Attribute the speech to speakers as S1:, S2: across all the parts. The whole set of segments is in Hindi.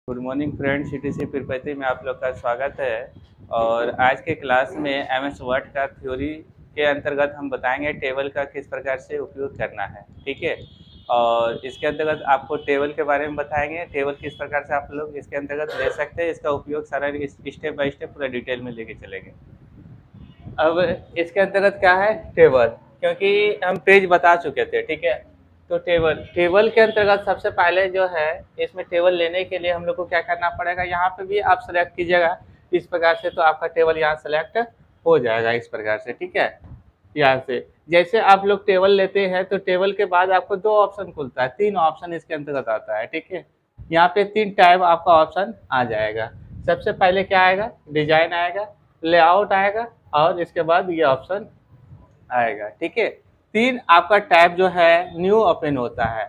S1: Good morning friends, CTC Tirupati में आप लोग का स्वागत है। और आज के क्लास में एमएस वर्ड का थ्योरी के अंतर्गत हम बताएंगे टेबल का किस प्रकार से उपयोग करना है। ठीक है। और इसके अंतर्गत आपको टेबल के बारे में बताएंगे, टेबल किस प्रकार से आप लोग इसके अंतर्गत ले सकते हैं, इसका उपयोग सारा स्टेप बाय स्टेप पूरा डिटेल में लेके चलेंगे। अब इसके अंतर्गत क्या है टेबल, क्योंकि हम पेज बता चुके थे। ठीक है। तो टेबल टेबल के अंतर्गत सबसे पहले जो है, इसमें टेबल लेने के लिए हम लोग को क्या करना पड़ेगा, यहाँ पे भी आप सेलेक्ट कीजिएगा इस प्रकार से, तो आपका टेबल यहाँ सेलेक्ट हो जाएगा इस प्रकार से। ठीक है। यहाँ से जैसे आप लोग टेबल लेते हैं तो टेबल के बाद आपको दो ऑप्शन खुलता है, तीन ऑप्शन इसके अंतर्गत आता है। ठीक है। यहाँ पे तीन टाइप आपका ऑप्शन आ जाएगा। सबसे पहले क्या आएगा, डिजाइन आएगा, लेआउट आएगा, और इसके बाद ये ऑप्शन आएगा। ठीक है। तीन आपका टैब जो है न्यू ओपन होता है।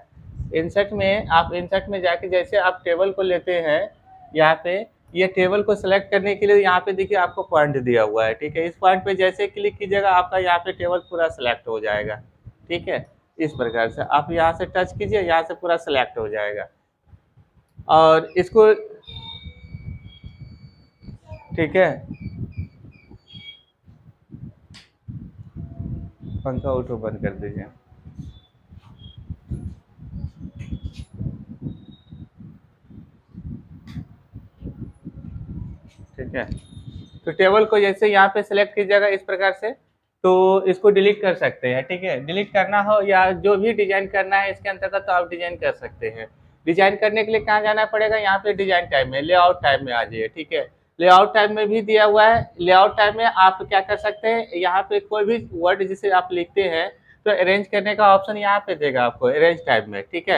S1: इंसर्ट में आप इंसर्ट में जाके जैसे आप टेबल को लेते हैं, यहाँ पे ये टेबल को सिलेक्ट करने के लिए यहाँ पे देखिए आपको पॉइंट दिया हुआ है। ठीक है। इस पॉइंट पे जैसे क्लिक कीजिएगा आपका यहाँ पे टेबल पूरा सिलेक्ट हो जाएगा। ठीक है। इस प्रकार से आप यहाँ से टच कीजिए, यहाँ से पूरा सिलेक्ट हो जाएगा। और इसको ठीक है, पंखा ऑटो बंद कर दीजिए। ठीक है। तो टेबल को जैसे यहाँ पे सिलेक्ट कीजिएगा इस प्रकार से, तो इसको डिलीट कर सकते हैं। ठीक है। डिलीट करना हो या जो भी डिजाइन करना है इसके अंतर्गत तो आप डिजाइन कर सकते हैं। डिजाइन करने के लिए कहाँ जाना पड़ेगा, यहाँ पे डिजाइन टाइप में, लेआउट टाइप में आ जाइए। ठीक है। लेआउट टाइप में भी दिया हुआ है। लेआउट टाइप में आप क्या कर सकते हैं, यहाँ पे कोई भी वर्ड जिसे आप लिखते हैं तो अरेंज करने का ऑप्शन यहाँ पे देगा आपको अरेंज टाइप में। ठीक है।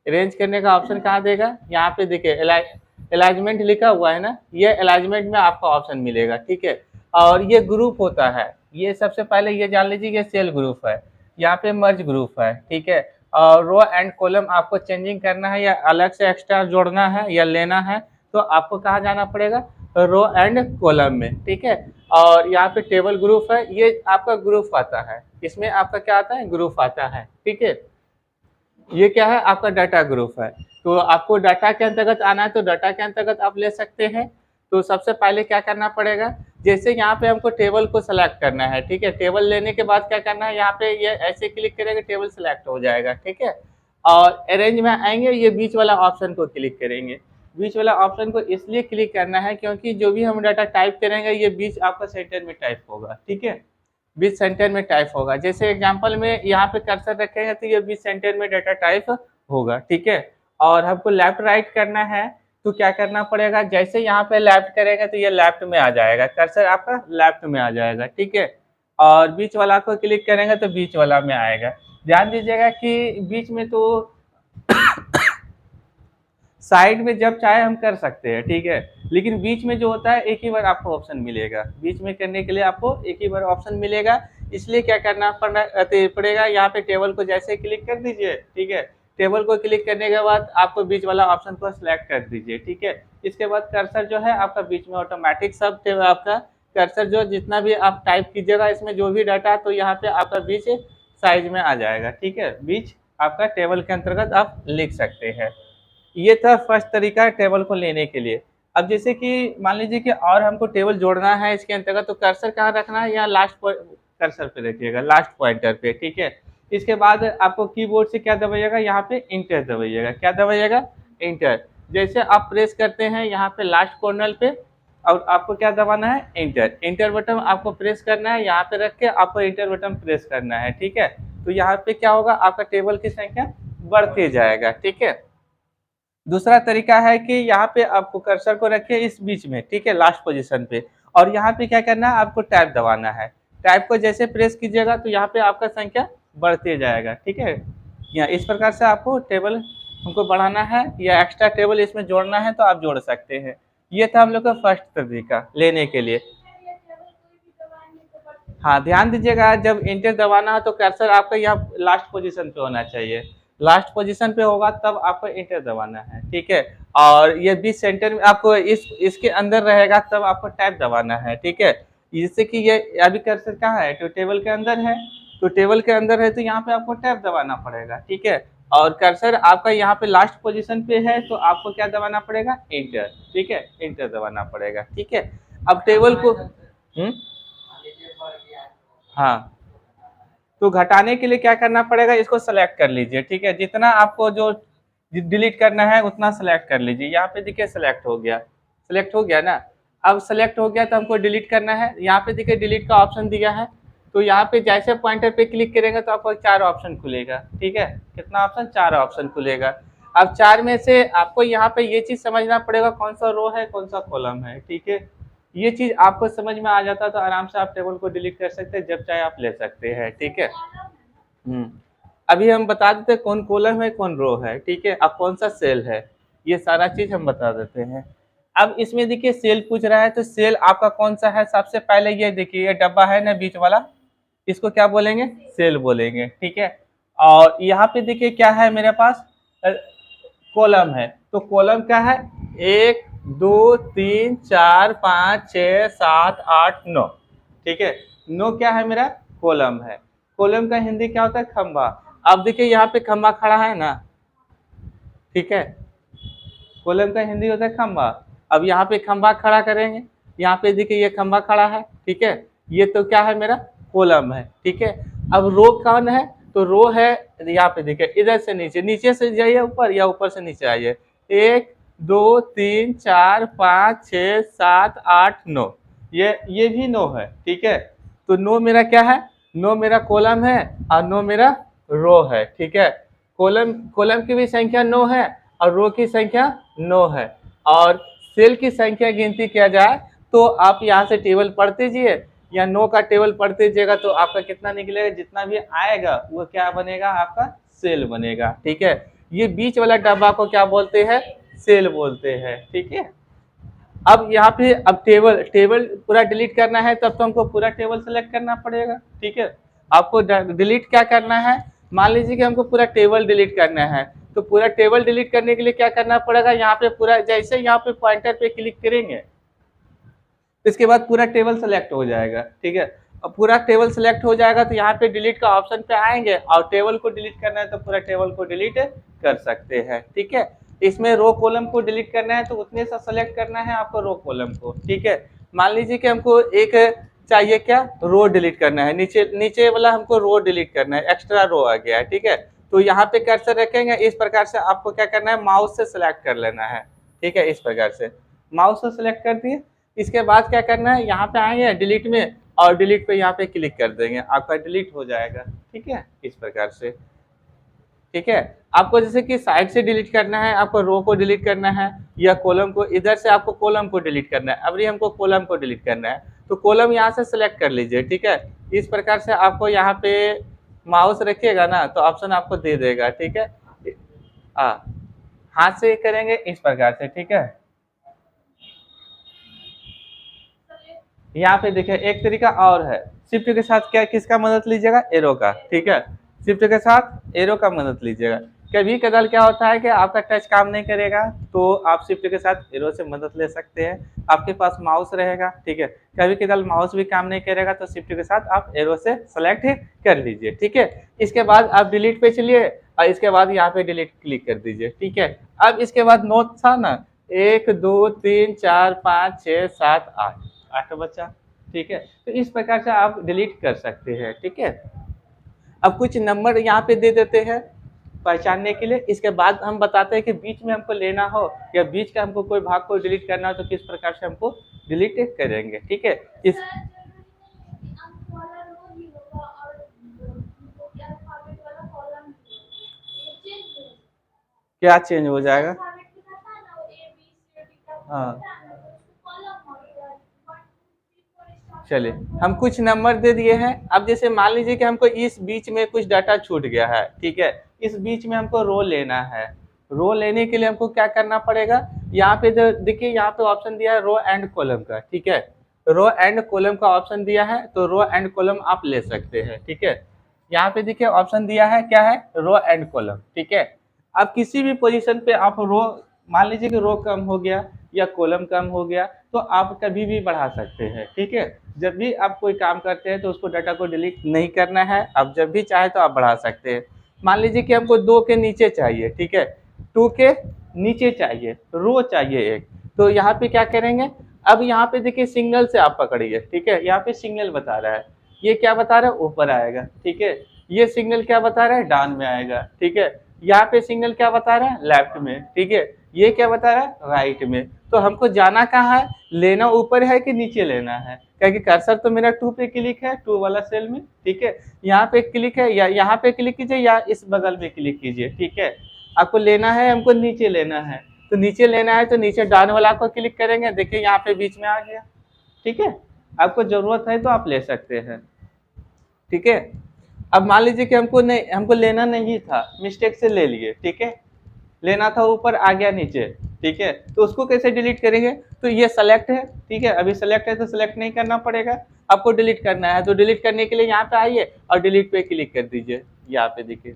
S1: अरेंज करने का ऑप्शन कहाँ देगा, यहाँ पे देखिए अलाइजमेंट लिखा हुआ है ना, ये अलाइजमेंट में आपका ऑप्शन मिलेगा। ठीक है। और ये ग्रुप होता है, ये सबसे पहले ये जान लीजिए ये सेल ग्रुप है, यहाँ पे मर्ज ग्रुप है। ठीक है। और रो एंड कॉलम आपको चेंजिंग करना है या अलग से एक्स्ट्रा जोड़ना है या लेना है तो आपको कहाँ जाना पड़ेगा, रो एंड कॉलम में। ठीक है। और यहाँ पे टेबल ग्रुप है, ये आपका ग्रुप आता है, इसमें आपका क्या आता है, ग्रुप आता है। ठीक है। ये क्या है, आपका डाटा ग्रुप है। तो आपको डाटा के अंतर्गत आना है तो डाटा के अंतर्गत आप ले सकते हैं। तो सबसे पहले क्या करना पड़ेगा, जैसे यहाँ पे हमको टेबल को सिलेक्ट करना है। ठीक है। टेबल लेने के बाद क्या करना है, यहाँ पे ये ऐसे क्लिक करेंगे टेबल सिलेक्ट हो जाएगा। ठीक है। और अरेंज में आएंगे, ये बीच वाला ऑप्शन को क्लिक करेंगे। बीच वाला ऑप्शन को इसलिए क्लिक करना है क्योंकि जो भी हम डाटा टाइप करेंगे ये बीच आपका सेंटर में टाइप होगा। ठीक है। बीच सेंटर में टाइप होगा। जैसे एग्जांपल में यहाँ पे कर्सर रखेंगे तो ये बीच सेंटर में डाटा टाइप होगा। ठीक है। और हमको लेफ्ट राइट करना है तो क्या करना पड़ेगा, जैसे यहाँ पे लेफ्ट करेगा तो ये लेफ्ट में आ जाएगा, कर्सर आपका लेफ्ट में आ जाएगा। ठीक है। और बीच वाला को क्लिक करेंगे तो बीच वाला में आएगा। ध्यान दीजिएगा कि बीच में तो साइड में जब चाहे हम कर सकते हैं। ठीक है। लेकिन बीच में जो होता है एक ही बार आपको ऑप्शन मिलेगा, बीच में करने के लिए आपको एक ही बार ऑप्शन मिलेगा। इसलिए क्या करना पड़ेगा, यहाँ पे टेबल को जैसे क्लिक कर दीजिए। ठीक है। टेबल को क्लिक करने के बाद आपको बीच वाला ऑप्शन को सिलेक्ट कर दीजिए। ठीक है। इसके बाद कर्सर जो है आपका बीच में ऑटोमेटिक सब आपका कर्सर जो जितना भी आप टाइप कीजिएगा इसमें जो भी डाटा तो यहाँ पे आपका बीच साइज में आ जाएगा। ठीक है। बीच आपका टेबल के अंतर्गत आप लिख सकते हैं। ये था फर्स्ट तरीका टेबल को लेने के लिए। अब जैसे कि मान लीजिए कि और हमको टेबल जोड़ना है इसके अंतर्गत, तो कर्सर कहाँ रखना है, यहाँ लास्ट कर्सर पे रखिएगा, लास्ट पॉइंटर पे। ठीक है। इसके बाद आपको कीबोर्ड से क्या दबाइएगा, यहाँ पे इंटर दबाइएगा। क्या दबाइएगा, इंटर। जैसे आप प्रेस करते हैं यहाँ पे लास्ट कॉर्नर पे, और आपको क्या दबाना है, इंटर। इंटर बटन आपको प्रेस करना है, यहाँ पे रख के आपको इंटर बटन प्रेस करना है। ठीक है। तो यहाँ पे क्या होगा, आपका टेबल की संख्या बढ़ती जाएगा। ठीक है। दूसरा तरीका है कि यहाँ पे आपको कर्सर को रखिए इस बीच में। ठीक है, लास्ट पोजीशन पे। और यहाँ पे क्या करना है, आपको टैब दबाना है। टैब को जैसे प्रेस कीजिएगा तो यहाँ पे आपका संख्या बढ़ते जाएगा। ठीक है। यहाँ इस प्रकार से आपको टेबल हमको बढ़ाना है या एक्स्ट्रा टेबल इसमें जोड़ना है तो आप जोड़ सकते हैं। ये था हम लोग का फर्स्ट तरीका लेने के लिए। हाँ, ध्यान दीजिएगा जब इंटर दबाना है तो कर्सर आपका यहाँ लास्ट पोजीशन पे होना चाहिए। लास्ट पोजीशन पे होगा तब आपको इंटर दबाना है। ठीक है। और ये बीच सेंटर में आपको इसके अंदर रहेगा तब आपको टैब दबाना है। ठीक है। जिससे कि ये अभी कर्सर कहाँ है, तो टेबल के अंदर है, तो टेबल के अंदर है तो यहाँ पे आपको टैब दबाना पड़ेगा। ठीक है। और कर्सर आपका यहाँ पे लास्ट पोजीशन पे है तो आपको क्या दबाना पड़ेगा, इंटर। ठीक है, इंटर दबाना पड़ेगा। ठीक है, अब टेबल को हाँ, तो घटाने के लिए क्या करना पड़ेगा, इसको सेलेक्ट कर लीजिए। ठीक है, जितना आपको जो डिलीट करना है उतना सेलेक्ट कर लीजिए। यहाँ पे देखिए सेलेक्ट हो गया, सेलेक्ट हो गया ना। अब सेलेक्ट हो गया तो हमको डिलीट करना है। यहाँ पे देखिए डिलीट का ऑप्शन दिया है, तो यहाँ पे जैसे पॉइंटर पे क्लिक करेंगे तो आपको 4 ऑप्शन खुलेगा। ठीक है, कितना ऑप्शन, 4 ऑप्शन खुलेगा। अब 4 में से आपको यहाँ पे ये चीज समझना पड़ेगा कौन सा रो है कौन सा कॉलम है। ठीक है, ये चीज आपको समझ में आ जाता है तो आराम से आप टेबल को डिलीट कर सकते हैं, जब चाहे आप ले सकते हैं। ठीक है, अभी हम बता देते हैं कौन कॉलम है कौन रो है। ठीक है, अब कौन सा सेल है, ये सारा चीज हम बता देते हैं। अब इसमें देखिए सेल पूछ रहा है, तो सेल आपका कौन सा है। सबसे पहले ये देखिए ये डब्बा है ना बीच वाला, इसको क्या बोलेंगे, सेल बोलेंगे। ठीक है, और यहाँ पे देखिए क्या है मेरे पास, कॉलम है। तो कॉलम क्या है, 1 2 3 4 5 6 7 8 9। ठीक है, 9 क्या है मेरा, कॉलम है। कॉलम का हिंदी क्या होता है, खंबा। अब देखिए यहाँ पे खंबा खड़ा है ना। ठीक है, कॉलम का हिंदी होता है खंबा। अब यहाँ पे खंबा खड़ा करेंगे, यहाँ पे देखिए ये खंबा खड़ा है। ठीक है, ये तो क्या है मेरा, कॉलम है। ठीक है, अब रो कौन है, तो रो है यहाँ पे देखिए इधर से नीचे, नीचे से जाइए ऊपर या ऊपर से नीचे आइए। 1 2 3 4 5 6 7 8 9, ये भी 9 है। ठीक है, तो 9 मेरा क्या है, 9 मेरा कॉलम है और 9 मेरा रो है। ठीक है, कॉलम कॉलम की भी संख्या 9 है और रो की संख्या 9 है। और सेल की संख्या गिनती किया जाए तो आप यहाँ से टेबल पढ़ते जाइए या 9 का टेबल पढ़ते जाइएगा तो आपका कितना निकलेगा, जितना भी आएगा वो क्या बनेगा, आपका सेल बनेगा। ठीक है, ये बीच वाला डब्बा को क्या बोलते हैं, सेल बोलते हैं। ठीक है, अब यहाँ पे अब टेबल टेबल पूरा डिलीट करना है तब तो हमको पूरा टेबल सेलेक्ट करना पड़ेगा। ठीक है, आपको डिलीट क्या करना है, मान लीजिए कि हमको पूरा टेबल डिलीट करना है, तो पूरा टेबल डिलीट करने के लिए क्या करना पड़ेगा, यहाँ पे पूरा जैसे यहाँ पे पॉइंटर पे क्लिक करेंगे इसके बाद पूरा टेबल सेलेक्ट हो जाएगा। ठीक है, अब पूरा टेबल सेलेक्ट हो जाएगा तो यहाँ पे डिलीट का ऑप्शन पे आएंगे और टेबल को डिलीट करना है तो पूरा टेबल को डिलीट कर सकते हैं। ठीक है, इसमें रो कॉलम को डिलीट करना है तो उतने सा सेलेक्ट करना है आपको रो कॉलम को। ठीक है, मान लीजिए कि हमको एक चाहिए क्या, रो डिलीट करना है, नीचे नीचे वाला हमको रो डिलीट करना है, एक्स्ट्रा रो आ गया है। ठीक है, तो यहाँ पे कर्सर रखेंगे, इस प्रकार से आपको क्या करना है, माउस से सिलेक्ट कर लेना है। ठीक है, इस प्रकार से माउस से सिलेक्ट कर दिए, इसके बाद क्या करना है, यहाँ पे आएंगे डिलीट में और डिलीट पे यहाँ पे क्लिक कर देंगे, आपका डिलीट हो जाएगा। ठीक है, इस प्रकार से। ठीक है, आपको जैसे कि साइड से डिलीट करना है, आपको रो को डिलीट करना है या कॉलम को, इधर से आपको कॉलम को डिलीट करना है। अब ये हमको कॉलम को डिलीट करना है तो कॉलम यहाँ से सिलेक्ट कर लीजिए। ठीक है, इस प्रकार से आपको यहाँ पे माउस रखिएगा ना तो ऑप्शन आपको दे देगा। ठीक है, हाथ से करेंगे इस प्रकार से। ठीक है, यहाँ पे देखिए एक तरीका और है, शिफ्ट के साथ क्या किसका मदद लीजिएगा, एरो का। ठीक है, शिफ्ट के साथ एरो का मदद लीजिएगा। कभी कदार क्या होता है कि आपका टच काम नहीं करेगा तो आप शिफ्ट के साथ एरो से मदद ले सकते हैं, आपके पास माउस रहेगा। ठीक है, कभी कदार माउस भी काम नहीं करेगा तो शिफ्ट के साथ आप एरो से सेलेक्ट कर लीजिए। ठीक है, इसके बाद आप डिलीट पे चलिए और इसके बाद यहाँ पे डिलीट क्लिक कर दीजिए। ठीक है, अब इसके बाद नोट था ना, 1 2 3 4 5 6 7 8 बच्चा। ठीक है, तो इस प्रकार से आप डिलीट कर सकते हैं। ठीक है, अब कुछ नंबर यहाँ पे दे देते हैं पहचानने के लिए, इसके बाद हम बताते हैं कि बीच में हमको लेना हो या बीच का हमको कोई भाग को डिलीट करना हो तो किस प्रकार से हमको डिलीट करेंगे। ठीक है, इस क्या चेंज हो जाएगा, हाँ चलिए हम कुछ नंबर दे दिए हैं। अब जैसे मान लीजिए कि हमको इस बीच में कुछ डाटा छूट गया है। ठीक है, इस बीच में हमको रो लेना है। रो लेने के लिए हमको क्या करना पड़ेगा, यहाँ पे देखिए यहाँ पे ऑप्शन दिया है रो एंड कॉलम का। ठीक है, रो एंड कॉलम का ऑप्शन दिया है तो रो एंड कॉलम आप ले सकते हैं। ठीक है, यहाँ पे देखिए ऑप्शन दिया है क्या है, रो एंड कॉलम। ठीक है, अब किसी भी पोजीशन पे आप रो, मान लीजिए कि रो कम हो गया या कॉलम कम हो गया तो आप कभी भी बढ़ा सकते हैं। ठीक है, जब भी आप कोई काम करते हैं तो उसको डाटा को डिलीट नहीं करना है, आप जब भी चाहे तो आप बढ़ा सकते हैं। मान लीजिए कि हमको 2 के नीचे चाहिए, ठीक है, 2 के नीचे चाहिए, रो चाहिए एक, तो यहाँ पे क्या करेंगे, अब यहाँ पे देखिए सिग्नल से आप पकड़िए, ठीक है, यहाँ पे सिग्नल बता रहा है, ये क्या बता रहा है, ऊपर आएगा, ठीक है, ये सिग्नल क्या बता रहा है, डाउन में आएगा, ठीक है, यहाँ पे सिग्नल क्या बता रहा है, लेफ्ट में, ठीक है, ये क्या बता रहा है, राइट में। तो हमको जाना कहाँ है, लेना ऊपर है कि नीचे लेना है, क्योंकि कर्सर तो मेरा 2 पे क्लिक है, 2 वाला सेल में, ठीक है, यहाँ पे क्लिक है या यहाँ पे क्लिक कीजिए या इस बगल में क्लिक कीजिए, ठीक है, आपको लेना है, हमको नीचे लेना है, तो नीचे लेना है तो नीचे डाउन वाला को क्लिक करेंगे, देखिए यहाँ पे बीच में आ गया, ठीक है, आपको जरूरत है तो आप ले सकते हैं, ठीक है। अब मान लीजिए कि हमको लेना नहीं था, मिस्टेक से ले लिए, ठीक है, लेना था ऊपर आ गया नीचे, ठीक है, तो उसको कैसे डिलीट करेंगे, तो ये सेलेक्ट है, ठीक है, अभी सेलेक्ट है तो सेलेक्ट नहीं करना पड़ेगा, आपको डिलीट करना है, तो डिलीट करने के लिए यहाँ पे आइए और डिलीट पे क्लिक कर दीजिए, यहाँ पे देखिए,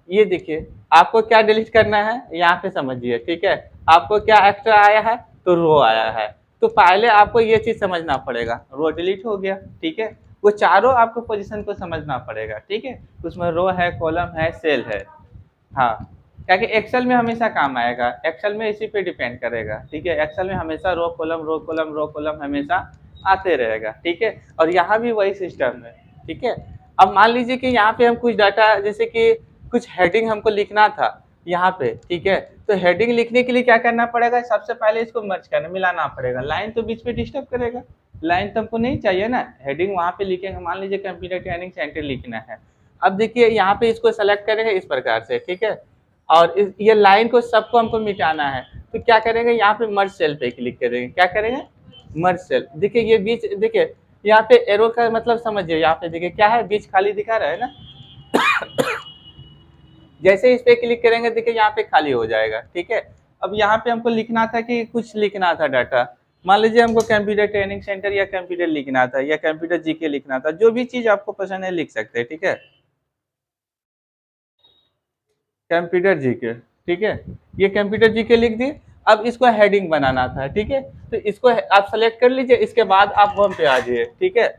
S1: ये देखिए आपको क्या डिलीट करना है, यहाँ पे समझिए, ठीक है, आपको क्या एक्स्ट्रा आया है, तो रो आया है, तो पहले आपको ये चीज समझना पड़ेगा, रो डिलीट हो गया, ठीक है, वो चारों आपको पोजीशन को समझना पड़ेगा, ठीक है, उसमें रो है, कॉलम है, सेल है, हाँ, क्या एक्सेल में हमेशा काम आएगा, एक्सेल में इसी पे डिपेंड करेगा, ठीक है, एक्सेल में हमेशा row column row column row column हमेशा आते रहेगा, ठीक है, और यहाँ भी वही सिस्टम है, ठीक है। अब मान लीजिए कि यहाँ पे हम कुछ डाटा, जैसे कि कुछ हेडिंग हमको लिखना था यहाँ पे, ठीक है, तो हेडिंग लिखने के लिए क्या करना पड़ेगा, सबसे पहले इसको मर्ज करना, मिलाना पड़ेगा, लाइन तो बीच में डिस्टर्ब करेगा, लाइन तो हमको नहीं चाहिए ना, हेडिंग वहाँ पे लिखेंगे, मान लीजिए कंप्यूटर ट्रेनिंग सेंटर लिखना है, अब देखिए यहाँ पे इसको सेलेक्ट करेंगे इस प्रकार से, ठीक है, और ये लाइन को सबको हमको मिटाना है, तो क्या करेंगे, यहाँ पे मर्ज सेल पे क्लिक करेंगे, क्या करेंगे, मर्ज सेल, देखिए ये बीच, देखिए यहाँ पे एरो का मतलब समझिए, यहाँ पे देखिए क्या है, बीच खाली दिखा रहा है ना, जैसे इस पे क्लिक करेंगे देखिए यहाँ पे खाली हो जाएगा, ठीक है। अब यहाँ पे हमको लिखना था कि कुछ लिखना था डाटा, मान लीजिए हमको कंप्यूटर ट्रेनिंग सेंटर या कंप्यूटर लिखना था या कंप्यूटर जीके लिखना था, जो भी चीज आपको पसंद है लिख सकते हैं, ठीक है, कंप्यूटर जीके, ठीक है, ये कंप्यूटर जीके लिख दिए, अब इसको हेडिंग बनाना था, ठीक है, तो इसको आप सेलेक्ट कर लीजिए, इसके बाद आप होम पे आ जाइए, ठीक है,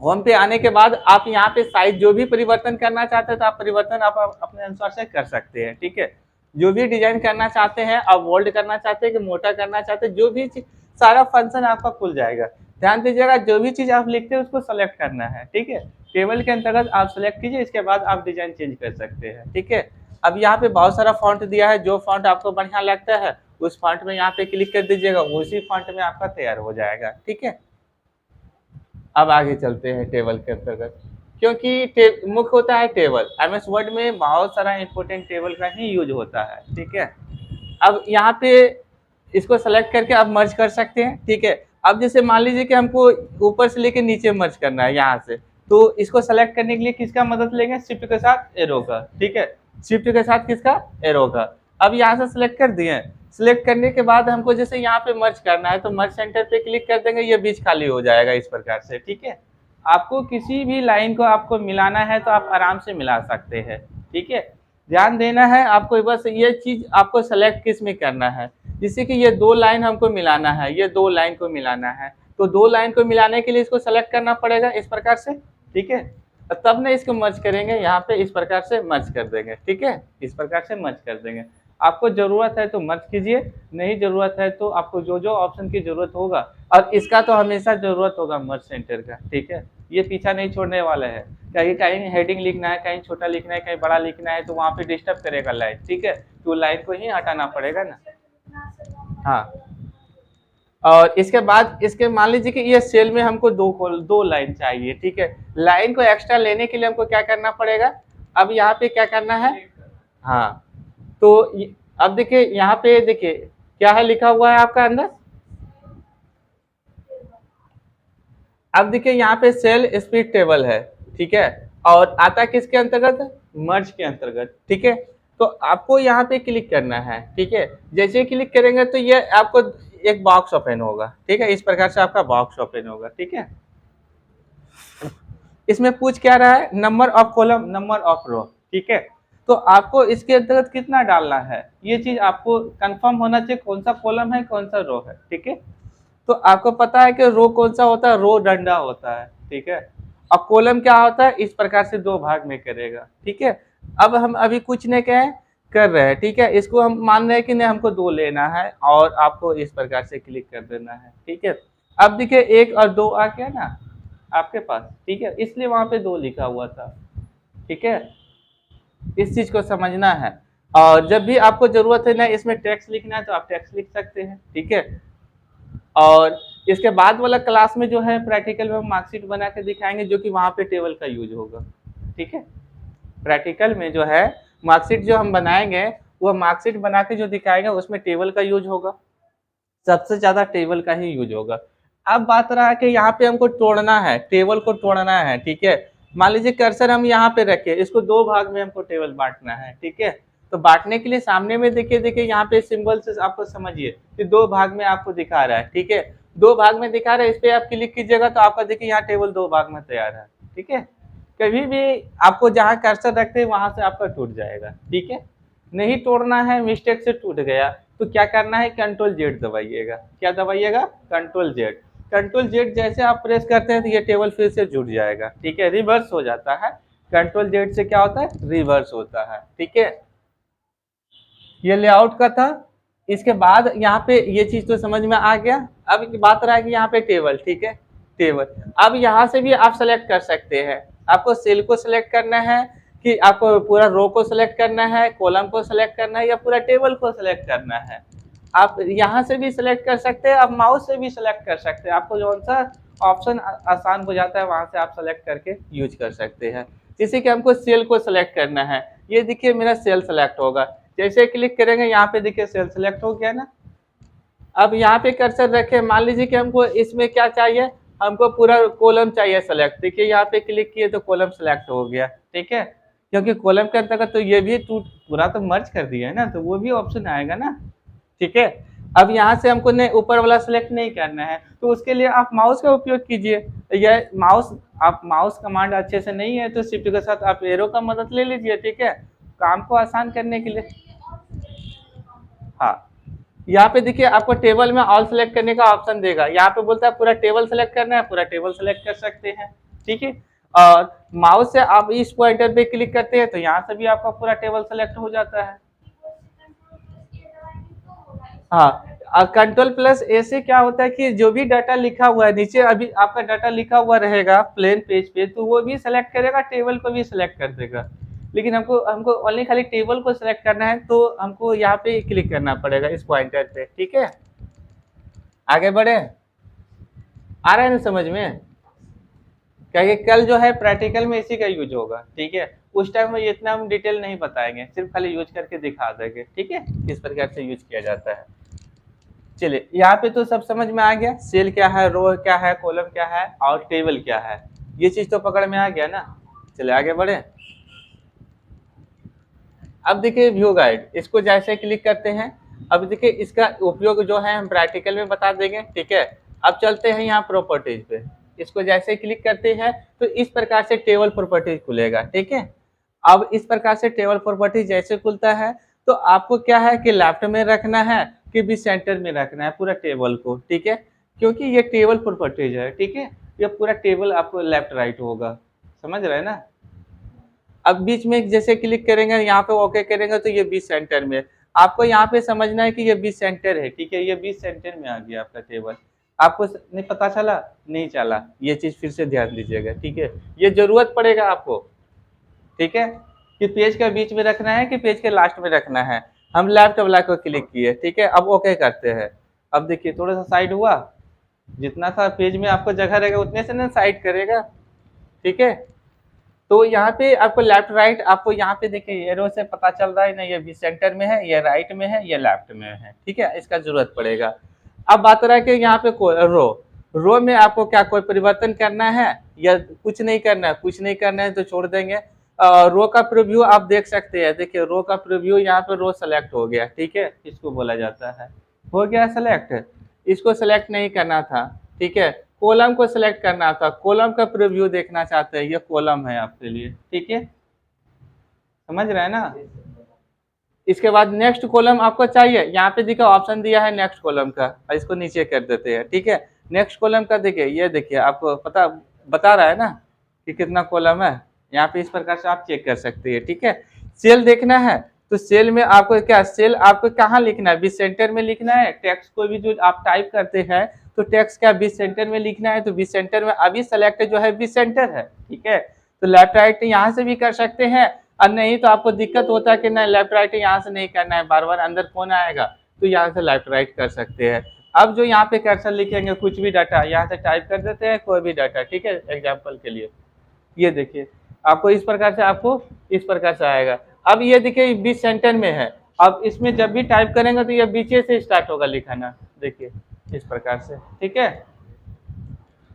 S1: होम पे आने के बाद आप यहाँ पे साइज जो भी परिवर्तन करना चाहते हैं तो आप परिवर्तन आप अपने अनुसार से कर सकते हैं, ठीक है, जो भी डिजाइन करना चाहते हैं, आप बोल्ड करना चाहते हैं कि मोटा करना चाहते हैं, जो भी चीज, सारा फंक्शन आपका खुल जाएगा, ध्यान दीजिएगा, जो भी चीज आप लिखते हैं उसको सेलेक्ट करना है, ठीक है, टेबल के अंतर्गत आप सेलेक्ट कीजिए, इसके बाद आप डिजाइन चेंज कर सकते हैं, ठीक है। अब यहाँ पे बहुत सारा फॉन्ट दिया है, जो फॉन्ट आपको बढ़िया लगता है उस फॉन्ट में यहाँ पे क्लिक कर दीजिएगा, उसी फॉन्ट में आपका तैयार हो जाएगा, ठीक है। अब आगे चलते हैं टेबल के अंतर्गत, क्योंकि मुख्य होता है टेबल, एमएस वर्ड में बहुत सारा इंपोर्टेंट टेबल का ही यूज होता है, ठीक है। अब यहाँ पे इसको सेलेक्ट करके आप मर्ज कर सकते हैं, ठीक है। अब जैसे मान लीजिए कि हमको ऊपर से लेके नीचे मर्ज करना है यहाँ से, तो इसको सेलेक्ट करने के लिए किसका मदद लेंगे, शिफ्ट के साथ एरो का, ठीक है, शिफ्ट के साथ किसका, एरो का। अब यहाँ से सिलेक्ट कर दिए, सिलेक्ट करने के बाद हमको जैसे यहाँ पे मर्ज करना है तो मर्ज सेंटर पे क्लिक कर देंगे, ये बीच खाली हो जाएगा इस प्रकार से, ठीक है। आपको किसी भी लाइन को आपको मिलाना है तो आप आराम से मिला सकते हैं, ठीक है। ध्यान देना है आपको, बस ये चीज आपको सेलेक्ट किस में करना है, जैसे कि ये 2 लाइन हमको मिलाना है, ये 2 लाइन को मिलाना है, तो 2 लाइन को मिलाने के लिए इसको सेलेक्ट करना पड़ेगा इस प्रकार से, ठीक है, तब ना इसको मर्ज करेंगे, यहाँ पे इस प्रकार से मर्ज कर देंगे, ठीक है, इस प्रकार से मर्ज कर देंगे। आपको जरूरत है तो मर्ज कीजिए, नहीं जरूरत है तो आपको जो जो ऑप्शन की जरूरत होगा, और इसका तो हमेशा जरूरत होगा मर्ज सेंटर का, ठीक है, ये पीछा नहीं छोड़ने वाला है, कहीं कहीं हेडिंग लिखना है, कहीं छोटा लिखना है, कहीं बड़ा लिखना है, तो वहाँ पे डिस्टर्ब करेगा लाइन, ठीक है, तो लाइन को ही हटाना पड़ेगा ना, हाँ। और इसके बाद इसके मान लीजिए कि ये सेल में हमको 2 लाइन चाहिए, ठीक है, लाइन को एक्स्ट्रा लेने के लिए हमको क्या करना पड़ेगा, अब यहाँ पे क्या करना है, हाँ, तो अब देखिए यहाँ पे देखिए क्या है लिखा हुआ है आपका अंदर, अब देखिए यहाँ पे सेल स्पीड टेबल है, ठीक है, और आता किसके अंतर्गत, मर्ज के अंतर्गत, ठीक है। तो आपको यहाँ पे क्लिक करना है, ठीक है, जैसे ही क्लिक करेंगे तो ये आपको एक बॉक्स ओपन होगा, ठीक है, इस प्रकार से आपका बॉक्स ओपन होगा, ठीक है। इसमें पूछ क्या रहा है, number of column, number of row, ठीक है, तो आपको इसके अंतर्गत कितना डालना है, ये चीज आपको कंफर्म होना चाहिए, कौन सा कॉलम है कौन सा रो है, ठीक है। तो आपको पता है कि रो कौन सा होता है, रो डंडा होता है, ठीक है, और कॉलम क्या होता है, इस प्रकार से दो भाग में करेगा। ठीक है, अब हम अभी कुछ नहीं कर रहे हैं। ठीक है, इसको हम मान रहे हैं कि नहीं हमको दो लेना है और आपको इस प्रकार से क्लिक कर देना है। ठीक है, अब देखिए एक और दो आ गया ना आपके पास। ठीक है, इसलिए वहां पे दो लिखा हुआ था। ठीक है, इस चीज को समझना है। और जब भी आपको जरूरत है ना इसमें टेक्स्ट लिखना है तो आप टेक्स्ट लिख सकते हैं। ठीक है, और इसके बाद वाला क्लास में जो है प्रैक्टिकल में हम मार्कशीट बना के दिखाएंगे, जो कि वहां पे टेबल का यूज होगा। ठीक है, प्रैक्टिकल में जो है मार्कशीट जो हम बनाएंगे वो मार्कशीट बना के जो दिखाएंगे उसमें टेबल का यूज होगा, सबसे ज्यादा टेबल का ही यूज होगा। अब बात रहा कि यहाँ पे हमको तोड़ना है, टेबल को तोड़ना है। ठीक है, मान लीजिए कर्सर हम यहाँ पे रखे, इसको दो भाग में हमको टेबल बांटना है। ठीक है, तो बांटने के लिए सामने में देखिए देखिए यहाँ पे सिंबल से आपको समझिए कि दो भाग में आपको दिखा रहा है। ठीक है, दो भाग में दिखा रहा है, इस पे आप क्लिक कीजिएगा तो आपका देखिए यहाँ टेबल दो भाग में तैयार है। ठीक है, कभी भी आपको जहाँ कर्सर रखते हैं वहां से आपका टूट जाएगा। ठीक है, नहीं तोड़ना है, मिस्टेक से टूट गया तो क्या करना है, कंट्रोल जेड दबाइएगा। क्या दबाइएगा, कंट्रोल जेड। कंट्रोल जेड जैसे आप प्रेस करते हैं तो ये टेबल फिर से जुड़ जाएगा। ठीक है, रिवर्स हो जाता है। कंट्रोल जेड से क्या होता है, रिवर्स होता है। ठीक है, ये लेआउट का था। इसके बाद यहाँ पे ये चीज तो समझ में आ गया। अब बात रहा है कि यहाँ पे टेबल। ठीक है, टेबल अब यहाँ से भी आप सेलेक्ट कर सकते हैं। आपको सेल को सिलेक्ट करना है कि आपको पूरा रो को सिलेक्ट करना है, कॉलम को सिलेक्ट करना है, या पूरा टेबल को सिलेक्ट करना है। आप यहाँ से भी सिलेक्ट कर सकते हैं, आप माउस से भी सिलेक्ट कर सकते हैं। आपको जो सा ऑप्शन आसान हो जाता है वहां से आप सेलेक्ट करके यूज कर सकते हैं। जैसे कि हमको सेल को सिलेक्ट करना है, ये देखिए मेरा सेल सेलेक्ट होगा। जैसे क्लिक करेंगे यहाँ पे देखिए सेल सेलेक्ट हो गया ना। अब यहाँ पे कर्सर रखे, मान लीजिए कि हमको इसमें क्या चाहिए, हमको पूरा कॉलम चाहिए सेलेक्ट। देखिए यहाँ पे क्लिक किए तो कॉलम सेलेक्ट हो गया। ठीक है, क्योंकि कॉलम के अंतर्गत तो ये भी पूरा तो मर्ज कर दिया है ना, तो वो भी ऑप्शन आएगा ना। ठीक है, अब यहाँ से हमको ने ऊपर वाला सेलेक्ट नहीं करना है तो उसके लिए आप माउस का उपयोग कीजिए। यह माउस, आप माउस कमांड अच्छे से नहीं है तो शिफ्ट के साथ आप एरो का मदद ले लीजिए। ठीक है, काम को आसान करने के लिए। हाँ, यहाँ पे देखिए आपको टेबल में ऑल सेलेक्ट करने का ऑप्शन देगा। यहाँ पे बोलता है पूरा टेबल सेलेक्ट करना है, पूरा टेबल सेलेक्ट कर सकते हैं। ठीक है, और माउस से आप इस पॉइंटर पे क्लिक करते हैं तो यहाँ से भी आपका पूरा टेबल सेलेक्ट हो जाता है। हाँ, कंट्रोल प्लस ए से क्या होता है कि जो भी डाटा लिखा हुआ है नीचे, अभी आपका डाटा लिखा हुआ रहेगा प्लेन पेज पे, तो वो भी सिलेक्ट करेगा, टेबल को भी सिलेक्ट कर देगा। लेकिन हमको हमको ओनली खाली टेबल को सिलेक्ट करना है तो हमको यहाँ पे क्लिक करना पड़ेगा इस पॉइंटर पे। ठीक है, आगे बढ़े, आ रहा है ना समझ में। क्योंकि कल जो है प्रैक्टिकल में इसी का यूज होगा। ठीक है, उस टाइम में इतना हम डिटेल नहीं बताएंगे, सिर्फ खाली यूज करके दिखा देंगे। ठीक है, किस प्रकार से यूज किया जाता है। चलिए, यहाँ पे तो सब समझ में आ गया, सेल क्या है, रो क्या है, कॉलम क्या है और टेबल क्या है, ये चीज तो पकड़ में आ गया ना। चलिए आगे बढ़े। अब देखिए व्यू गाइड, इसको जैसे क्लिक करते हैं, अब देखिए इसका उपयोग जो है हम प्रैक्टिकल में बता देंगे। ठीक है, अब चलते हैं यहाँ प्रॉपर्टीज पे, इसको जैसे क्लिक करते हैं तो इस प्रकार से टेबल प्रॉपर्टीज खुलेगा। ठीक है, अब इस प्रकार से टेबल प्रॉपर्टीज जैसे खुलता है तो आपको क्या है कि लेफ्ट में रखना है कि भी सेंटर में रखना है पूरा टेबल को। ठीक है, क्योंकि ये टेबल प्रॉपर्टीज है। ठीक है, ये पूरा टेबल आपको लेफ्ट राइट होगा, समझ रहे हैं ना। अब बीच में जैसे क्लिक करेंगे, यहाँ पे ओके करेंगे तो ये बीच सेंटर में, आपको यहाँ पे समझना है कि ये बीच सेंटर है। ठीक है, ये बीच सेंटर में आ गया आपका टेबल। आपको नहीं पता चला, नहीं चला, ये चीज फिर से ध्यान दीजिएगा। ठीक है, ये जरूरत पड़ेगा आपको। ठीक है, कि पेज के बीच में रखना है कि पेज के लास्ट में रखना है। हम लेफ्ट वाला को क्लिक किए। ठीक है, अब ओके करते हैं। अब देखिए थोड़ा सा साइड हुआ, जितना सा पेज में आपको जगह रहेगा उतने से ना साइड करेगा। ठीक है, तो यहाँ पे आपको लेफ्ट राइट, आपको यहाँ पे देखिए एरो से पता चल रहा है ना, ये भी सेंटर में है, ये राइट में है, ये लेफ्ट में है। ठीक है, इसका जरूरत पड़ेगा। अब बात रहा है कि यहाँ पे रो में आपको क्या कोई परिवर्तन करना है या कुछ नहीं करना है, कुछ नहीं करना है तो छोड़ देंगे। रो का प्रीव्यू आप देख सकते हैं, देखिए रो का प्रीव्यू, यहाँ पे रो सेलेक्ट हो गया। ठीक है, इसको बोला जाता है, हो गया सेलेक्ट। इसको सेलेक्ट नहीं करना था। ठीक है, कॉलम को सिलेक्ट करना था, कॉलम का प्रीव्यू देखना चाहते हैं, ये कॉलम है आपके लिए। ठीक है, समझ रहे हैं ना। इसके बाद नेक्स्ट कॉलम आपको चाहिए, यहाँ पे देखिए ऑप्शन दिया है नेक्स्ट कॉलम का, इसको नीचे कर देते हैं। ठीक है, नेक्स्ट कॉलम का देखिए, ये देखिए आपको पता बता रहा है ना, कि कितना कॉलम है, यहाँ पे इस प्रकार से आप चेक कर सकते हैं। ठीक है, सेल देखना है तो सेल में आपको क्या, सेल आपको कहाँ लिखना है, बीच सेंटर में लिखना है। टेक्स्ट को भी जो आप टाइप करते हैं तो टेक्स्ट क्या बीच सेंटर में लिखना है, तो बीच सेंटर में अभी सेलेक्ट जो है बीच सेंटर है। ठीक है, तो लेफ्ट राइट यहाँ से भी कर सकते हैं, और नहीं तो आपको दिक्कत होता है कि नहीं लेफ्ट राइट यहाँ से नहीं करना है, बार बार अंदर कौन आएगा, तो यहाँ से लेफ्ट राइट कर सकते हैं। अब जो यहाँ पे कर्सर लिखेंगे, कुछ भी डाटा यहाँ से टाइप कर देते हैं, कोई भी डाटा। ठीक है, एग्जाम्पल के लिए ये देखिए आपको इस प्रकार से, आपको इस प्रकार से आएगा। अब ये देखिए बीच सेंटर में है, अब इसमें जब भी टाइप करेंगे तो ये बीचे से स्टार्ट होगा लिखाना, देखिए इस प्रकार से। ठीक है,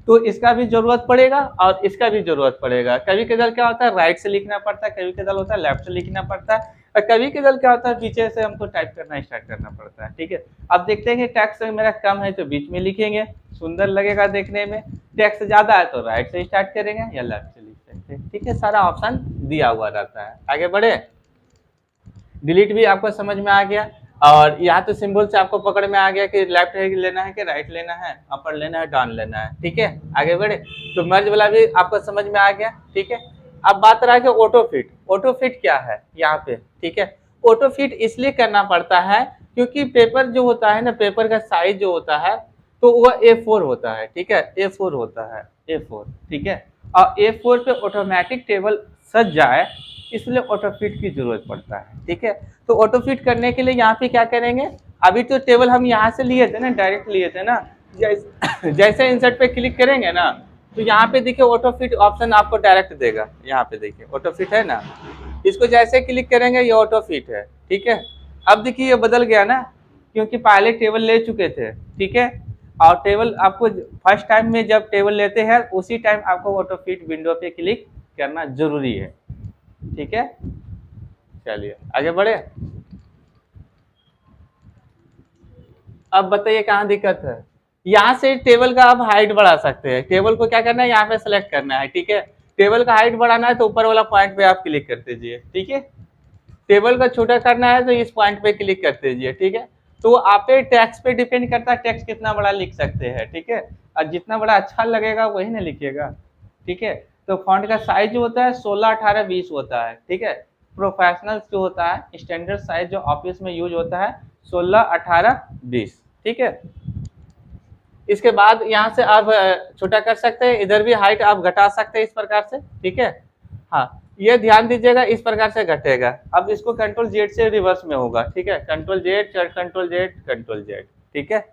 S1: तो इसका भी जरूरत पड़ेगा और इसका भी जरूरत पड़ेगा। कभी कदार क्या होता है राइट से लिखना पड़ता है, कभी कदार होता है लेफ्ट से लिखना पड़ता है, और कभी कदार क्या होता है पीछे से हमको टाइप करना स्टार्ट करना पड़ता है। ठीक है, अब देखते हैं कि टैक्स मेरा कम है तो बीच में लिखेंगे, सुंदर लगेगा देखने में। टैक्स ज्यादा है तो राइट से स्टार्ट करेंगे या लेफ्ट से लिख सकते हैं। ठीक है, सारा ऑप्शन दिया हुआ रहता है। आगे बढ़े, डिलीट भी आपको समझ में आ गया, और यहाँ तो सिंबल से आपको पकड़ में आ गया कि लेफ्ट लेना है कि राइट लेना है, अपर लेना है, डाउन लेना है। ठीक है, आगे बढ़े, तो मर्ज वाला भी आपको समझ में आ गया। ठीक है, अब बात रहा कि ऑटो फिट। ऑटो फिट क्या है यहाँ पे, ठीक है, ऑटो फिट इसलिए करना पड़ता है क्योंकि पेपर जो होता है ना, पेपर का साइज जो होता है तो वह A4 होता है। ठीक है, A4 होता है, A4। ठीक है, और A4 पे ऑटोमेटिक टेबल सज जाए इसलिए ऑटो फिट की जरूरत पड़ता है। ठीक है, तो ऑटो फिट करने के लिए यहाँ पे क्या करेंगे, अभी तो टेबल हम यहाँ से लिए थे ना, डायरेक्ट लिए थे ना, जैसे इंसर्ट पे क्लिक करेंगे ना तो यहाँ पे देखिए ऑटो फिट ऑप्शन आपको डायरेक्ट देगा। यहाँ पे देखिए ऑटो फिट है ना, इसको जैसे क्लिक करेंगे ये ऑटो फिट है। ठीक है, अब देखिए ये बदल गया ना, क्योंकि पहले टेबल ले चुके थे। ठीक है, और टेबल आपको फर्स्ट टाइम में जब टेबल लेते हैं उसी टाइम आपको ऑटो फिट विंडो पे क्लिक करना जरूरी है। ठीक है, चलिए आगे बढ़े। अब बताइए कहाँ दिक्कत है। यहाँ से टेबल का आप हाइट बढ़ा सकते हैं। टेबल को क्या करना है, यहाँ पे सेलेक्ट करना है। ठीक है, टेबल का हाइट बढ़ाना है तो ऊपर वाला पॉइंट पे आप क्लिक कर दीजिए। ठीक है, टेबल का छोटा करना है तो इस पॉइंट पे क्लिक कर दीजिए। ठीक है, तो आप पे टेक्स्ट पे डिपेंड करता है, टेक्स्ट कितना बड़ा लिख सकते हैं। ठीक है, और जितना बड़ा अच्छा लगेगा वही ना लिखिएगा। ठीक है, तो फॉन्ट का साइज जो होता है 16, 18, 20 होता है। ठीक है, प्रोफेशनल जो होता है स्टैंडर्ड साइज जो ऑफिस में यूज होता है 16, 18, 20। ठीक है, इसके बाद यहाँ से आप छोटा कर सकते हैं, इधर भी हाइट आप घटा सकते हैं इस प्रकार से। ठीक है, हाँ ये ध्यान दीजिएगा इस प्रकार से घटेगा। अब इसको कंट्रोल जेड से रिवर्स में होगा। ठीक है, control Z, control Z, control Z. ठीक है,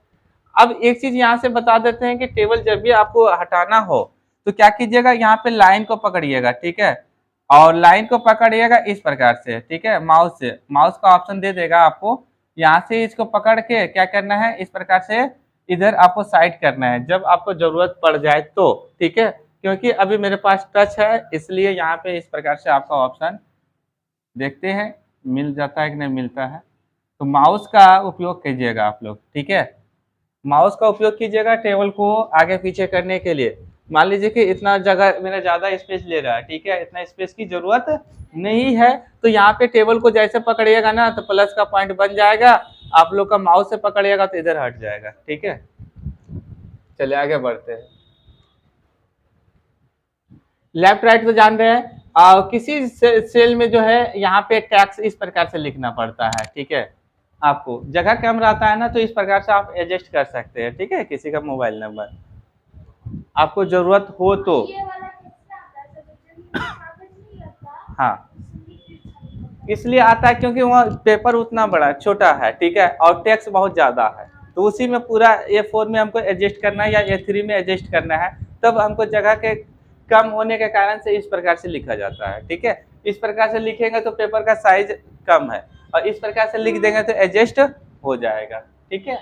S1: अब एक चीज यहाँ से बता देते हैं कि टेबल जब भी आपको हटाना हो तो क्या कीजिएगा, यहाँ पे लाइन को पकड़िएगा। ठीक है, और लाइन को पकड़िएगा इस प्रकार से। ठीक है, माउस से, माउस का ऑप्शन दे देगा आपको, यहाँ से इसको पकड़ के क्या करना है, इस प्रकार से इधर आपको साइड करना है जब आपको जरूरत पड़ जाए तो। ठीक है, क्योंकि अभी मेरे पास टच है इसलिए यहाँ पे इस प्रकार से आपका ऑप्शन देखते हैं मिल जाता है कि नहीं मिलता है। तो माउस का उपयोग कीजिएगा आप लोग। ठीक है, माउस का उपयोग कीजिएगा टेबल को आगे पीछे करने के लिए। मान लीजिए कि इतना जगह मेरा ज़्यादा स्पेस ले रहा है। ठीक है, इतना स्पेस की जरूरत नहीं है तो यहाँ पे टेबल को जैसे पकड़िएगा ना तो प्लस का पॉइंट बन जाएगा, आप लोग का माउस से पकड़िएगा तो इधर हट जाएगा। ठीक है, चलिए आगे बढ़ते हैं। लेफ्ट राइट तो जान रहे हैं, किसी सेल में जो है यहाँ पे टैक्स इस प्रकार से लिखना पड़ता है। ठीक है, आपको जगह कम रहता है ना तो इस प्रकार से आप एडजस्ट कर सकते हैं। ठीक है, किसी का मोबाइल नंबर आपको जरूरत हो तो। हाँ, इसलिए आता है क्योंकि वहाँ पेपर उतना बड़ा छोटा है। ठीक है, और टैक्स बहुत ज्यादा है तो उसी में पूरा A4 में हमको एडजस्ट करना है या A3 में एडजस्ट करना है, तब हमको जगह के कम होने के कारण से इस प्रकार से लिखा जाता है। ठीक है, इस प्रकार से लिखेंगे तो पेपर का साइज कम है, और इस प्रकार से लिख देंगे तो एडजस्ट हो जाएगा। ठीक है,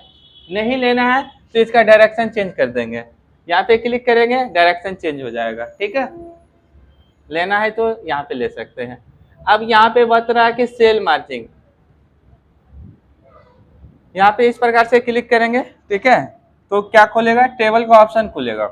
S1: नहीं लेना है तो इसका डायरेक्शन चेंज कर देंगे, यहाँ पे क्लिक करेंगे डायरेक्शन चेंज हो जाएगा। ठीक है, लेना है तो यहाँ पे ले सकते हैं। अब यहाँ पे बता रहा है कि सेल मार्जिंग, यहाँ पे इस प्रकार से क्लिक करेंगे। ठीक है, तो क्या खोलेगा, टेबल का ऑप्शन खुलेगा।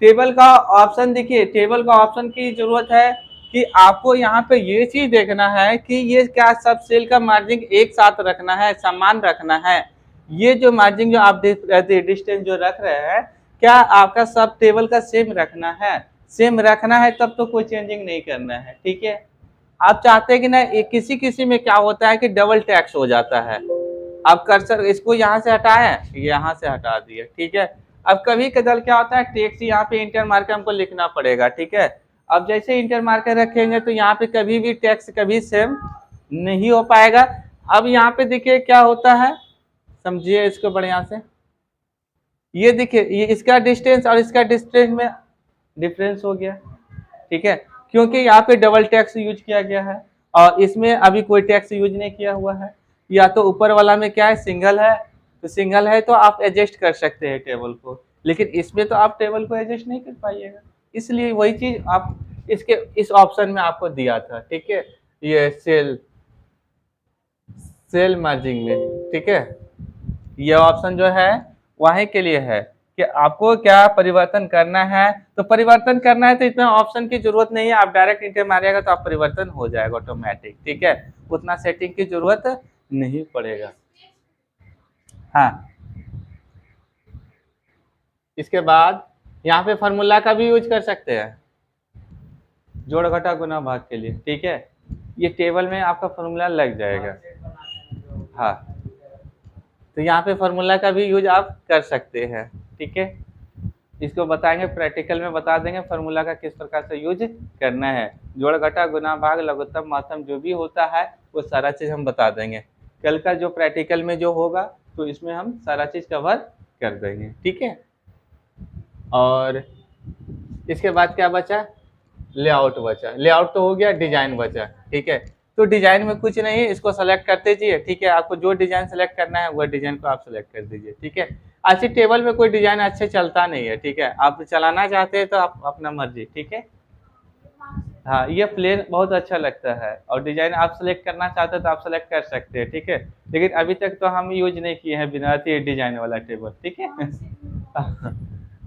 S1: टेबल का ऑप्शन देखिए, टेबल का ऑप्शन की जरूरत है कि आपको यहाँ पे ये चीज देखना है कि ये क्या सब सेल का मार्जिन एक साथ रखना है, समान रखना है। ये जो मार्जिन जो आप डिस्टेंस जो रख रहे हैं क्या आपका सब टेबल का सेम रखना है? सेम रखना है तब तो कोई चेंजिंग नहीं करना है, ठीक है। आप चाहते हैं कि ना किसी किसी में क्या होता है कि डबल टैक्स हो जाता है। आप कर्सर इसको यहाँ से हटाएं, यहाँ से हटा दिए, ठीक है। अब कभी कदर क्या होता है टैक्स यहाँ पे इंटर मार्कर हमको लिखना पड़ेगा, ठीक है। अब जैसे इंटर मार्कर रखेंगे तो यहाँ पे कभी भी टैक्स कभी सेम नहीं हो पाएगा। अब यहाँ पे देखिए क्या होता है, समझिए इसको बढ़िया से। ये देखिए ये इसका डिस्टेंस और इसका डिस्टेंस में डिफरेंस हो गया, ठीक है, क्योंकि यहाँ पे डबल टैक्स यूज किया गया है और इसमें अभी कोई टैक्स यूज नहीं किया हुआ है। या तो ऊपर वाला में क्या है सिंगल है, तो सिंगल है तो आप एडजस्ट कर सकते हैं टेबल को, लेकिन इसमें तो आप टेबल को एडजस्ट नहीं कर पाइएगा। इसलिए वही चीज आप इसके इस ऑप्शन में आपको दिया था, ठीक है, ये सेल मर्जिंग में, ठीक है। ये ऑप्शन जो है वहीं के लिए है कि आपको क्या परिवर्तन करना है। तो परिवर्तन करना है तो इतना ऑप्शन की जरूरत नहीं है, आप डायरेक्ट इंटर मारिएगा तो आप परिवर्तन हो जाएगा ऑटोमेटिक, ठीक है, उतना सेटिंग की जरूरत नहीं पड़ेगा। हाँ, इसके बाद यहाँ पे फार्मूला का भी यूज कर सकते हैं जोड़ घटा गुना भाग के लिए, ठीक है। ये टेबल में आपका फार्मूला लग जाएगा। हाँ, तो यहाँ पे फार्मूला का भी यूज आप कर सकते हैं, ठीक है। इसको बताएंगे प्रैक्टिकल में, बता देंगे फार्मूला का किस प्रकार से यूज करना है। जोड़ घटा गुना भाग लघुत्तम महत्तम जो भी होता है वो सारा चीज़ हम बता देंगे। कल का जो प्रैक्टिकल में जो होगा तो इसमें हम सारा चीज़ कवर कर देंगे, ठीक है। और इसके बाद क्या बचा, लेआउट बचा। लेआउट तो हो गया, डिजाइन बचा, ठीक है। तो डिजाइन में कुछ नहीं, इसको सेलेक्ट कर दीजिए, ठीक है। आपको जो डिजाइन सेलेक्ट करना है वह डिजाइन को आप सेलेक्ट कर दीजिए, ठीक है। अच्छी टेबल में कोई डिजाइन अच्छे चलता नहीं है, ठीक है। आप चलाना चाहते हैं तो आप अपना मर्जी, ठीक है। हाँ, ये प्लेन बहुत अच्छा लगता है और डिजाइन आप सेलेक्ट करना चाहते हैं तो आप सेलेक्ट कर सकते हैं, ठीक है। लेकिन अभी तक तो हम यूज नहीं किए हैं बिना डिजाइन वाला टेबल, ठीक है।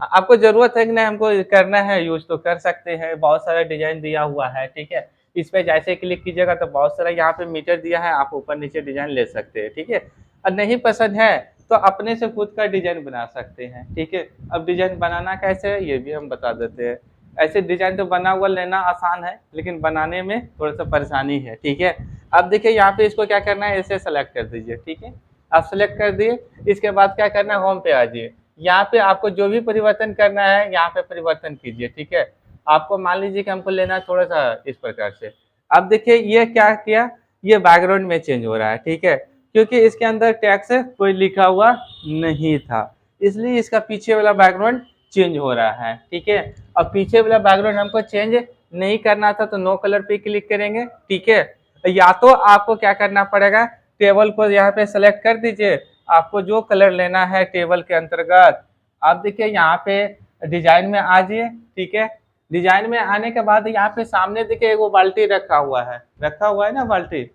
S1: आपको जरूरत है कि नहीं हमको करना है यूज तो कर सकते हैं, बहुत सारा डिजाइन दिया हुआ है, ठीक है। इस पे जैसे क्लिक कीजिएगा तो बहुत सारा यहाँ पे मीटर दिया है, आप ऊपर नीचे डिजाइन ले सकते हैं, ठीक है। और नहीं पसंद है तो अपने से खुद का डिजाइन बना सकते हैं, ठीक है। अब डिजाइन बनाना कैसे है ये भी हम बता देते हैं। ऐसे डिजाइन तो बना हुआ लेना आसान है लेकिन बनाने में थोड़ा सा परेशानी है, ठीक है। अब देखिए यहाँ पे इसको क्या करना है, ऐसे सेलेक्ट कर दीजिए, ठीक है। आप सेलेक्ट कर दिए, इसके बाद क्या करना है, होम पे आ जाइए। यहाँ पे आपको जो भी परिवर्तन करना है यहाँ पे परिवर्तन कीजिए, ठीक है। आपको मान लीजिए कि हमको लेना है थोड़ा सा इस प्रकार से। अब देखिए ये क्या किया, ये बैकग्राउंड में चेंज हो रहा है, ठीक है, क्योंकि इसके अंदर टैक्स कोई लिखा हुआ नहीं था, इसलिए इसका पीछे वाला बैकग्राउंड चेंज हो रहा है, ठीक है। अब पीछे वाला बैकग्राउंड हमको चेंज नहीं करना था तो नो कलर पे क्लिक करेंगे, ठीक है। या तो आपको क्या करना पड़ेगा, टेबल को यहाँ पे सेलेक्ट कर दीजिए, आपको जो कलर लेना है टेबल के अंतर्गत। आप देखिए यहाँ पे डिजाइन में आ जाइए, ठीक है। डिजाइन में आने के बाद यहाँ पे सामने देखिए एगो बाल्टी रखा हुआ है ना बाल्टी।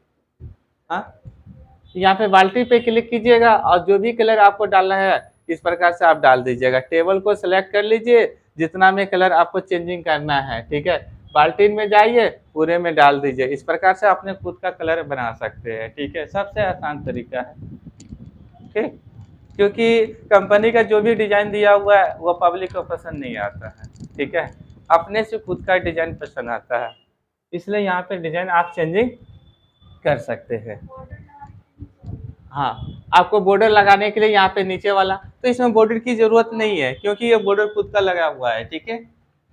S1: हाँ, यहाँ पे बाल्टी पे क्लिक कीजिएगा और जो भी कलर आपको डालना है इस प्रकार से आप डाल दीजिएगा। टेबल को सिलेक्ट कर लीजिए जितना में कलर आपको चेंजिंग करना है, ठीक है। बाल्टी में जाइए, पूरे में डाल दीजिए। इस प्रकार से अपने खुद का कलर बना सकते हैं, ठीक है। सबसे आसान तरीका है, ठीक, क्योंकि कंपनी का जो भी डिजाइन दिया हुआ है वो पब्लिक को पसंद नहीं आता है, ठीक है। अपने से खुद का डिजाइन पसंद आता है, इसलिए यहाँ पे डिजाइन आप चेंजिंग कर सकते हैं। हाँ, आपको बॉर्डर लगाने के लिए यहाँ पे नीचे वाला, तो इसमें बॉर्डर की जरूरत नहीं है क्योंकि ये बॉर्डर खुद का लगा हुआ है, ठीक है।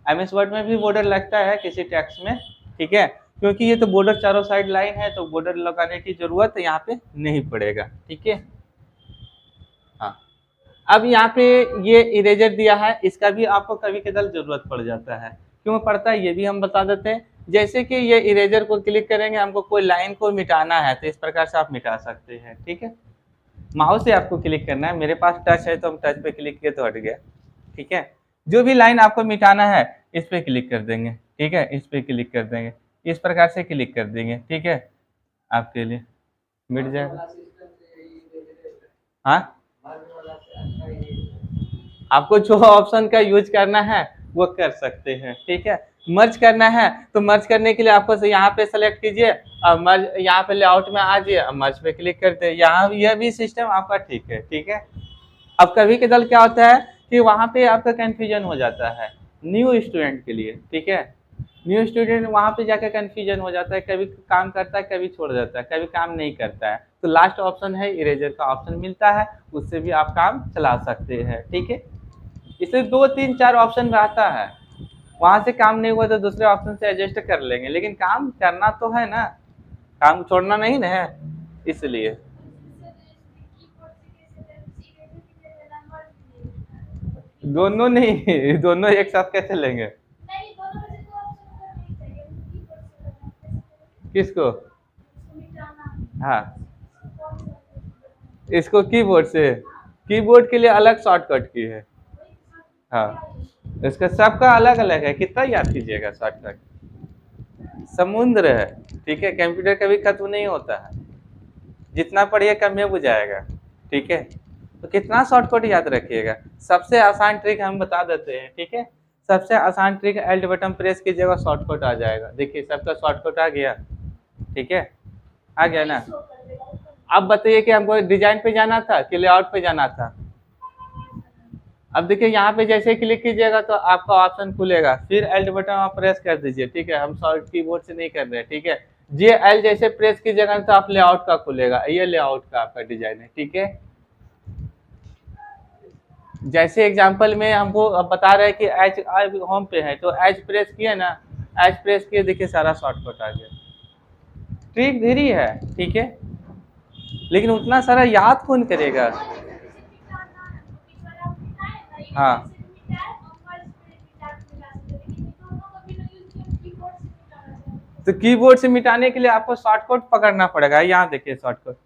S1: एमएस वर्ड में भी बॉर्डर लगता है किसी टेक्स्ट में, ठीक है, क्योंकि ये तो बॉर्डर चारों साइड लाइन है तो बॉर्डर लगाने की जरूरत यहाँ पे नहीं पड़ेगा, ठीक है। हाँ, अब यहाँ पे ये इरेजर दिया है, इसका भी आपको कभी कभी जरूरत पड़ जाता है, क्यों पड़ता है ये भी हम बता देते हैं। जैसे कि ये इरेजर को क्लिक करेंगे, हमको कोई लाइन को मिटाना है तो इस प्रकार से आप मिटा सकते हैं, ठीक है। माउस से आपको क्लिक करना है, मेरे पास टच है तो हम टच पे क्लिक किए तो हट गया, ठीक है। जो भी लाइन आपको मिटाना है इस पे क्लिक कर देंगे, ठीक है, इस पे क्लिक कर देंगे, इस प्रकार से क्लिक कर देंगे, ठीक है, आपके लिए मिट जाएगा। हाँ, आपको जो ऑप्शन का यूज करना है वो कर सकते हैं, ठीक है। मर्ज करना है तो मर्ज करने के लिए आपको यहाँ पे सेलेक्ट कीजिए और मर्ज यहाँ पे लेआउट में आ जाइए, मर्ज पे क्लिक करते हैं। यहाँ यह भी सिस्टम आपका ठीक है, ठीक है। अब कभी कदार क्या होता है कि वहाँ पे आपका कन्फ्यूजन हो जाता है न्यू स्टूडेंट के लिए, ठीक है। न्यू स्टूडेंट वहाँ पे जाकर कन्फ्यूजन हो जाता है, कभी काम करता है, कभी छोड़ देता है, कभी काम नहीं करता है। तो लास्ट ऑप्शन है इरेजर का ऑप्शन मिलता है, उससे भी आप काम चला सकते हैं, ठीक है। इससे 2 3 4 ऑप्शन रहता है, वहाँ से काम नहीं हुआ तो दूसरे ऑप्शन से एडजस्ट कर लेंगे, लेकिन काम करना तो है ना, काम छोड़ना नहीं ना है, इसलिए। दोनों नहीं दोनों एक साथ कैसे लेंगे? किसको? हाँ, इसको कीबोर्ड से, कीबोर्ड के लिए अलग शॉर्टकट की है। हाँ, इसका सबका अलग अलग है, कितना याद कीजिएगा शॉर्टकट, समुद्र है, ठीक है। कंप्यूटर कभी खत्म नहीं होता है, जितना पढ़िए कम में बुझाएगा, ठीक है। तो कितना शॉर्टकट याद रखिएगा। सबसे आसान ट्रिक हम बता देते हैं, ठीक है। सबसे आसान ट्रिक, एल्ट बटन प्रेस की जगह शॉर्टकट आ जाएगा। देखिए सबका शॉर्टकट आ गया, ठीक है, आ गया ना। अब बताइए कि हमको डिजाइन पे जाना था कि लेआउट पे जाना था। अब देखिए यहाँ पे जैसे क्लिक कीजिएगा तो आपका ऑप्शन खुलेगा, फिर एल्ट बटन आप प्रेस कर दीजिए, ठीक है। हम शॉर्ट कीबोर्ड से नहीं कर रहे हैं, ठीक है। जे एल जैसे प्रेस कीजिएगा तो आप लेआउट का खुलेगा, ये लेआउट का आपका डिजाइन है, ठीक है। जैसे एग्जांपल में हमको अब बता रहे हैं कि एच होम पे है, तो एच प्रेस किए ना, एच प्रेस किए, देखिए सारा शॉर्टकट आ गया। ट्रिक धीरे है, ठीक है, लेकिन उतना सारा याद कौन करेगा। हाँ, तो कीबोर्ड से मिटाने के लिए आपको शॉर्टकट पकड़ना पड़ेगा। यहाँ देखिए शॉर्टकट,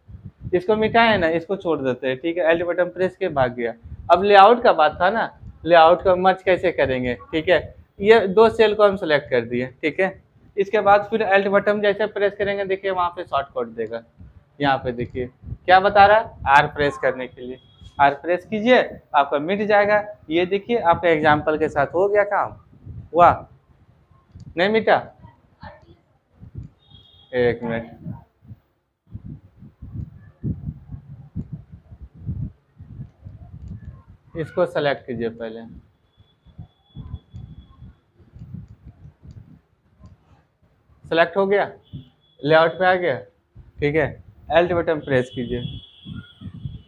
S1: इसको मिटाए ना, इसको छोड़ देते हैं, ठीक है। एल्ट बटन प्रेस के भाग गया। अब लेआउट का बात था ना, लेआउट का मर्ज कैसे करेंगे, ठीक है। ये 2 सेल को हम सेलेक्ट कर दिए, ठीक है। इसके बाद फिर एल्ट बटन जैसे प्रेस करेंगे, देखिए वहाँ पे शॉर्टकट देगा। यहाँ पे देखिए क्या बता रहा है, आर प्रेस करने के लिए, आर प्रेस कीजिए, आपका मिट जाएगा। ये देखिए आपका एग्जाम्पल के साथ हो गया काम, हुआ नहीं मिटा। एक मिनट, इसको सेलेक्ट कीजिए पहले, सेलेक्ट हो गया, लेआउट पे आ गया, ठीक है। एल्ट बटन प्रेस कीजिए,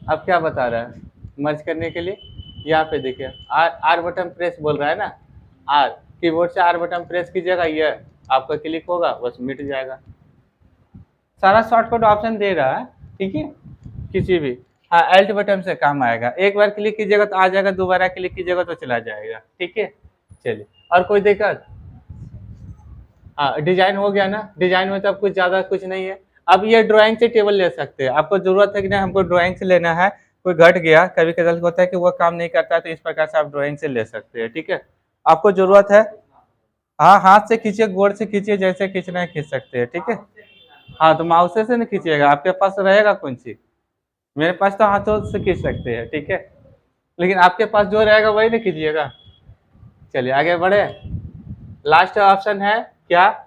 S1: अब क्या बता रहा है मर्ज करने के लिए, यहाँ पे देखिए आर आर बटन प्रेस बोल रहा है ना, आर कीबोर्ड से आर बटन प्रेस कीजिएगा, ये आपका क्लिक होगा, बस मिट जाएगा। सारा शॉर्टकट ऑप्शन दे रहा है, ठीक है, किसी भी। हाँ, एल्ट बटन से काम आएगा, एक बार क्लिक कीजिएगा तो आ जाएगा, दोबारा क्लिक कीजिएगा तो चला जाएगा, ठीक है। चलिए, और कोई दिक्कत? हाँ, डिजाइन हो गया ना, डिजाइन में तो अब कुछ ज़्यादा कुछ नहीं है। अब ये ड्राइंग से टेबल ले सकते हैं, आपको जरूरत है कि नहीं हमको ड्राइंग से लेना है, कोई घट गया, कभी कभी होता है कि वो काम नहीं करता है, तो इस प्रकार से आप ड्राइंग से ले सकते हैं, ठीक है। आपको जरूरत है, हाँ हाथ से खींचिए, गोड़ से खींचिए, जैसे खींचना है खींच सकते हैं, ठीक है। हाँ, तो माउस से नहीं खींचिएगा, आपके पास रहेगा कौन सी, मेरे पास तो हाथों से खींच सकते हैं, ठीक है, लेकिन आपके पास जो रहेगा वही ना कीजिएगा। चलिए आगे बढ़े, लास्ट ऑप्शन है क्या,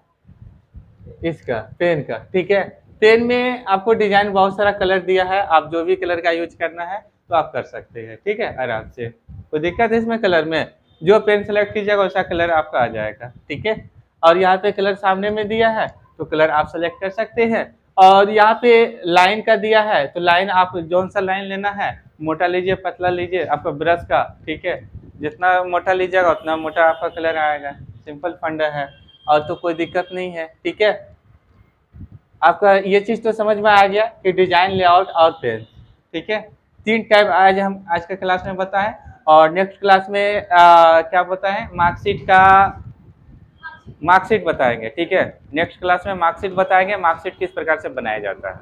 S1: इसका पेन का, ठीक है। पेन में आपको डिजाइन बहुत सारा कलर दिया है, आप जो भी कलर का यूज करना है तो आप कर सकते हैं, ठीक है, आराम से। कोई दिक्कत है इसमें कलर में, जो पेन सेलेक्ट कीजिएगा वैसा कलर आपका आ जाएगा, ठीक है। और यहाँ पे कलर सामने में दिया है तो कलर आप सेलेक्ट कर सकते हैं। और यहाँ पे लाइन का दिया है, तो लाइन आप जौन सा लाइन लेना है, मोटा लीजिए पतला लीजिए, आपका ब्रश का, ठीक है, जितना मोटा लीजिएगा उतना मोटा आपका कलर आएगा, सिंपल फंडा है, और तो कोई दिक्कत नहीं है, ठीक है। आपका ये चीज़ तो समझ में आ गया कि डिजाइन, लेआउट और पेन, ठीक है। 3 टाइप आज हम आज के क्लास में बताएं, और नेक्स्ट क्लास में क्या बताएं, मार्कशीट बताएंगे, ठीक है। नेक्स्ट क्लास में मार्कशीट बताएंगे, मार्कशीट किस प्रकार से बनाया जाता है।